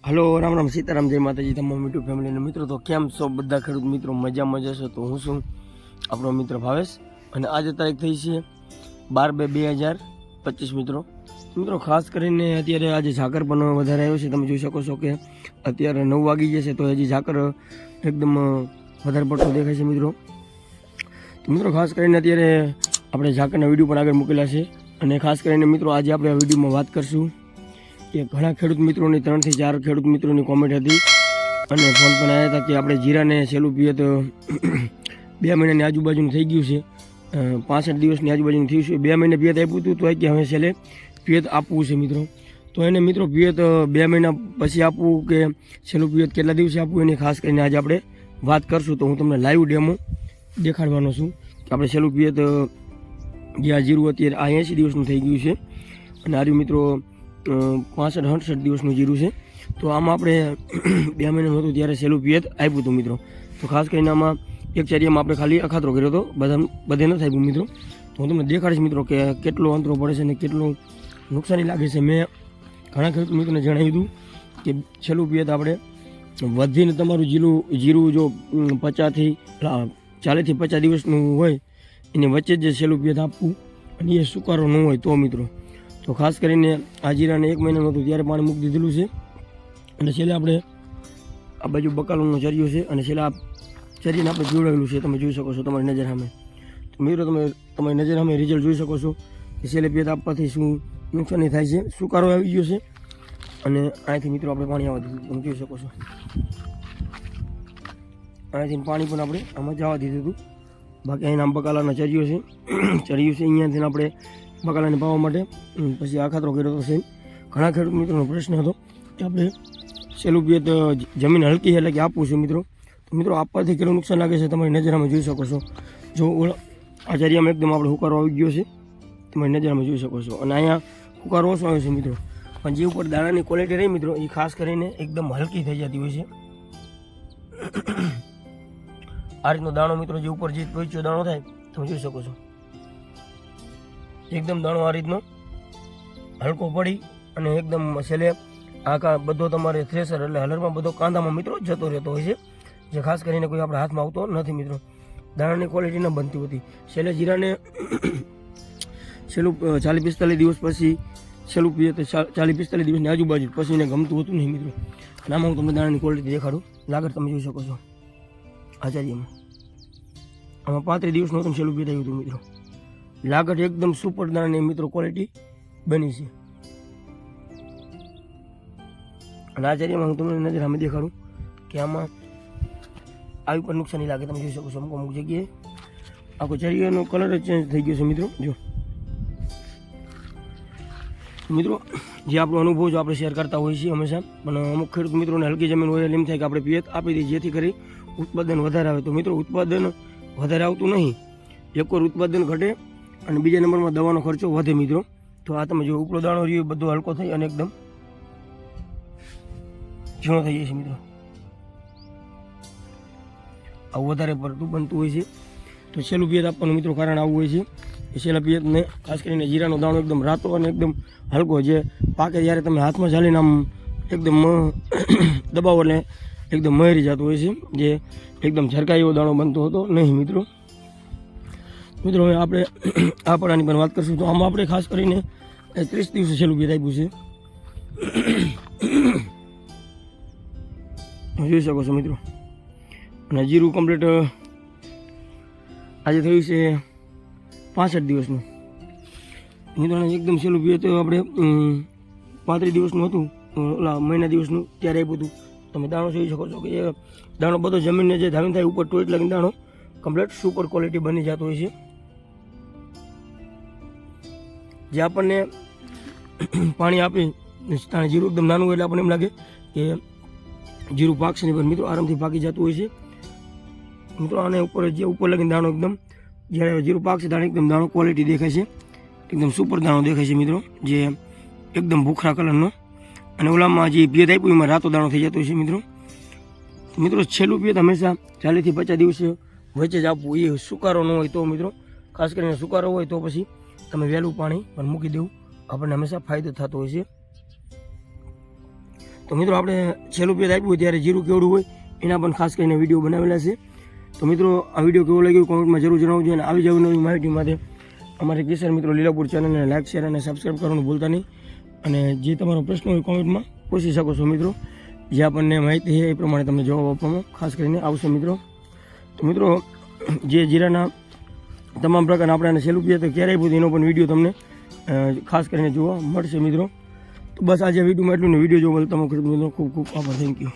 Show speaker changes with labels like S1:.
S1: Hello Ram Ram Sitaram જય માતાજી તમામ યુટ્યુબ ફેમિલીના મિત્રો તો કેમ છો બધા ખેડૂત મિત્રો મજામાં જશો તો હું છું આપણો મિત્ર ભાવેશ અને આજે તારીખ થઈ છે 12/2/2025 મિત્રો ખાસ કરીને અત્યારે આજે ઝાકર પણ વધારે આવ્યો છે તમે જોઈ શકો છો કે અત્યારે 9 વાગી જશે તો હજી ઝાકર એકદમ વધારે પડતો દેખાય છે મિત્રો ખાસ કરીને અત્યારે આપણે ઝાકરના વિડીયો પણ આગળ મૂકેલા છે અને ખાસ કરીને મિત્રો આજે આપણે આ વિડીયોમાં વાત કરશું કે ઘણા ખેડૂત મિત્રોની 3 થી 4 ખેડૂત મિત્રોની કોમેન્ટ હતી અને ફોન પણ આવ્યા હતા કે આપણે જીરાને સહેલું પિયત 2 મહિનાની આજુબાજુનું થઈ ગયું છે 65 દિવસની આજુબાજુનું થયું છે 2 મહિને પિયત આપ્યું હતું તો કે હવે છેલ્લે પિયત આપવું છે મિત્રો તો એને મિત્રો પિયત 2 મહિના પછી આપવું કે છેલ્લું પિયત કેટલા દિવસે આપવું એની ખાસ કરીને આજે આપણે વાત કરશું તો હું તમને લાઈવ ડેમો દેખાડવાનો છું કે આપણે છેલ્લું પિયત જે આ જીરું અત્યારે આ 80 દિવસનું થઈ ગયું છે અને આર્યું મિત્રો 65-68 દિવસનું જીરું છે તો આમાં આપણે 2 મહિનાનું હતું ત્યારે સહેલું પિયત આપ્યું હતું મિત્રો તો ખાસ કરીને આમાં એક ચારિયામાં આપણે ખાલી અખાતરો કર્યો હતો બધે નથી આપ્યું મિત્રો તો હું તમને દેખાડીશ મિત્રો કે કેટલો અંતરો પડે છે અને કેટલું નુકસાની લાગે છે મેં ઘણા ખેડૂત મિત્રોને જણાવ્યું હતું કે છેલ્લું પિયત આપણે વધીને તમારું જીરું જો 40 થી 50 દિવસનું હોય એની વચ્ચે જ સહેલું પિયત આપવું અને એ સુકારો ન હોય તો મિત્રો તો ખાસ કરીને આ જીરાને 1 મહિનાનું હતું ત્યારે પાણી મૂકી દીધેલું છે અને છેલ્લે આપણે આ બાજુ બકાલોનો ચરિયો છે અને છેલ્લે આ ચરીને આપણે પીવડાવેલું છે તમે જોઈ શકો છો તમારી નજર સામે તો મિત્રો તમે તમારી નજર સામે રિઝલ્ટ જોઈ શકો છો કે છેલ્લે પિયત આપવાથી શું નુકસાની થાય છે સુકારો આવી ગયો છે અને અહીંથી મિત્રો આપણે પાણી આવવા દીધું તમે જોઈ શકો છો અહીંથી પાણી પણ આપણે આમાં જવા દીધું હતું બાકી અહીંના બકાલાના ચરિયો છે અહીંયાથી આપણે બકાલાને પાવા માટે પછી અખાતરો કર્યો હતો છે ઘણા ખેડૂત મિત્રોનો પ્રશ્ન હતો કે આપણે સહેલું પિયત જમીન હલકી એટલે કે આપવું છે મિત્રો તો મિત્રો આપવાથી કેટલું નુકસાન લાગે છે તમારી નજરમાં જોઈ શકો છો જો આ ચરિયામાં એકદમ આપણે હુકારો આવી ગયો છે તમારી નજરમાં જોઈ શકો છો અને અહીંયા હુકારો ઓછો આવ્યો છે મિત્રો પણ જે ઉપર દાણાની ક્વોલિટી રહી મિત્રો એ ખાસ કરીને એકદમ હલકી થઈ જતી હોય છે આ રીતનો દાણો મિત્રો જે ઉપર જે પોઈચો દાણો થાય તમે જોઈ શકો છો એકદમ દાણો આ રીતનો હલકો પડી અને એકદમ છેલ્લે આ બધો તમારે થ્રેસર એટલે હલરમાં બધો કાંદામાં મિત્રો જતો રહેતો હોય છે જે ખાસ કરીને કોઈ આપણા હાથમાં આવતો નથી મિત્રો દાણાની ક્વોલિટી ન બનતી હોતી છેલ્લે જીરાને છેલ્લું 40-45 દિવસ પછી છેલ્લું પિયત 40-45 દિવસની આજુબાજુ પછી એને ગમતું હતું નહીં મિત્રો અને આમાં હું તમને દાણાની ક્વોલિટી દેખાડું લાગત તમે જોઈ શકો છો આચાર્યમાં આમાં 35 દિવસનું હતું છેલ્લું પિયત આવ્યું હતું મિત્રો લાગત એકદમ સુપર દાણાની મિત્રો ક્વોલિટી બની છે અને આચાર્યમાં હું તમને નજર સામે દેખાડું કે આમાં આવી પણ નુકસાની લાગે તમે જોઈ શકો છો અમુક જગ્યાએ આખો ચરિયાનો કલર જ ચેન્જ થઈ ગયો છે મિત્રો જો મિત્રો જે આપણો અનુભવ જો આપણે શેર કરતા હોઈએ છીએ હંમેશા પણ અમુક ખેડૂત મિત્રોને હલકી જમીન હોય એમ થાય કે આપણે પિયત આપી દઈએ જેથી કરી ઉત્પાદન વધારે આવે તો મિત્રો ઉત્પાદન વધારે આવતું નહીં એકવાર ઉત્પાદન ઘટે અને બીજા નંબરમાં દવાનો ખર્ચો વધે મિત્રો તો આ તમે જો ઉપલો દાણો રહ્યો બધો હલકો થઈ અને એકદમ ઝીણો થઈ જાય છે મિત્રો આવું વધારે પડતું બનતું હોય છે તો છેલ્લું પિયત આપવાનું મિત્રો કારણ આવું હોય છે એ છેલ્લા પિયતને ખાસ કરીને જીરાનો દાણો એકદમ રાતો અને એકદમ હલકો જે પાકે જ્યારે તમે હાથમાં ચાલીને આમ એકદમ દબાવો એટલે એકદમ મહેરી જતો હોય છે જે એકદમ ઝરકાય એવો દાણો બનતો હતો નહીં મિત્રો હવે આપણે આ પડાની પણ વાત કરશું તો આમાં આપણે ખાસ કરીને 30 દિવસે છેલ્લું પિયત આપ્યું છે જોઈ શકો છો મિત્રો અને જીરું કમ્પ્લીટ આજે થયું છે 65 દિવસનું મિત્રો એકદમ છેલ્લું પિયત આપણે 35 દિવસનું હતું ઓલા મહિના દિવસનું ત્યારે આપ્યું હતું તમે દાણો જોઈ શકો છો કે એ દાણો બધો જમીનને જે ધાવીને થાય ઉપર ટોચ લાગીને દાણો કમ્પ્લીટ સુપર ક્વોલિટી બની જતો હોય છે જે આપણને પાણી આપી જીરું એકદમ નાનું હોય એટલે આપણને એમ લાગે કે જીરું પાકશે નહીં પણ મિત્રો આરામથી પાકી જતું હોય છે મિત્રો આને ઉપર જે ઉપર લગીને દાણો એકદમ જ્યારે જીરું પાકશે ત્યારે એકદમ દાણો ક્વોલિટી દેખાય છે એકદમ સુપર દાણો દેખાય છે મિત્રો જે એકદમ ભૂખરા કલરનો અને ઓલામાં જે પિયત આપ્યું એમાં રાતો દાણો થઈ જતો હોય છે મિત્રો છેલ્લું પિયત હંમેશા 40 થી 50 દિવસે વચ્ચે જ આપવું એ સુકારો ન હોય તો મિત્રો ખાસ કરીને સુકારો હોય તો પછી તમે વહેલું પાણી પણ મૂકી દેવું આપણને હંમેશા ફાયદો થતો હોય છે તો મિત્રો આપણે છેલ્લું પેજ આપ્યું ત્યારે જીરું કેવડું હોય એના પણ ખાસ કરીને વિડીયો બનાવેલા છે. તો મિત્રો આ વિડીયો કેવો લાગ્યો કોમેન્ટમાં જરૂર જણાવજો અને આવી જ નવી માહિતી માટે અમારી કિસાન મિત્રો લીલાપુર ચેનલને લાઈક શેર અને સબસ્ક્રાઈબ કરવાનું ભૂલતા નહીં. અને જે તમારો પ્રશ્ન હોય કોમેન્ટમાં પૂછી શકો છો મિત્રો. જે આપણને માહિતી છે એ પ્રમાણે તમને જવાબ આપવામાં ખાસ કરીને આવશે મિત્રો. તો મિત્રો જે જીરાના તમામ પ્રકારના આપણે છેલ્લું પીએ તો ક્યારેય પૂછે એનો પણ વિડીયો તમને ખાસ કરીને જોવા મળશે મિત્રો. તો બસ આજે વિડીયોમાં એટલું ને વિડીયો જોવા તમામ ખેડૂત મિત્રો ખૂબ ખૂબ આભાર. Thank you.